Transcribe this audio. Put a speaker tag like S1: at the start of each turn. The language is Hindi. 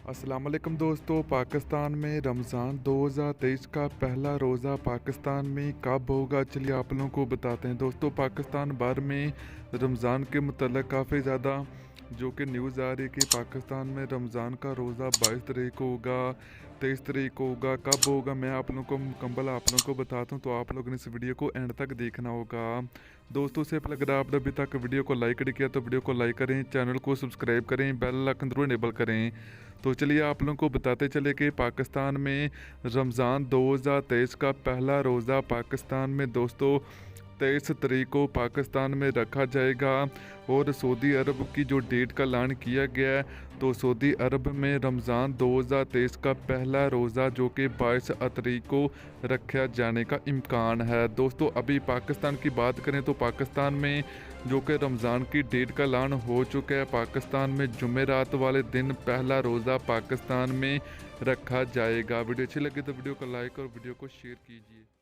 S1: अस्सलाम वालेकुम दोस्तों। पाकिस्तान में रमज़ान 2023 का पहला रोज़ा पाकिस्तान में कब होगा, चलिए आप लोगों को बताते हैं। दोस्तों, पाकिस्तान भर में रमज़ान के मतलब काफ़ी ज़्यादा जो कि न्यूज़ आ रही है कि पाकिस्तान में रमज़ान का रोज़ा 22 तारीख को होगा, 23 तारीख को होगा। कब होगा मैं आप लोगों को मुकम्मल आप लोगों को बताता हूँ, तो आप लोगों ने इस वीडियो को एंड तक देखना होगा। दोस्तों से पहले अगर आपने अभी तक वीडियो को लाइक नहीं किया तो वीडियो को लाइक करें, चैनल को सब्सक्राइब करें, बेल आइकन जरूर इनेबल करें। तो चलिए आप लोगों को बताते चले कि पाकिस्तान में रमज़ान 2023 का पहला रोज़ा पाकिस्तान में दोस्तों 23 तारीख को पाकिस्तान में रखा जाएगा। और सऊदी अरब की जो डेट का ऐलान किया गया है, तो सऊदी अरब में रमज़ान 2023 का पहला रोज़ा जो कि 22 तारीख को रखा जाने का इम्कान है। दोस्तों, अभी पाकिस्तान की बात करें तो पाकिस्तान में जो कि रमज़ान की डेट का ऐलान हो चुका है। पाकिस्तान में जुमेरात वाले दिन पहला रोज़ा पाकिस्तान में रखा जाएगा। वीडियो अच्छी लगी तो वीडियो को लाइक और वीडियो को शेयर कीजिए।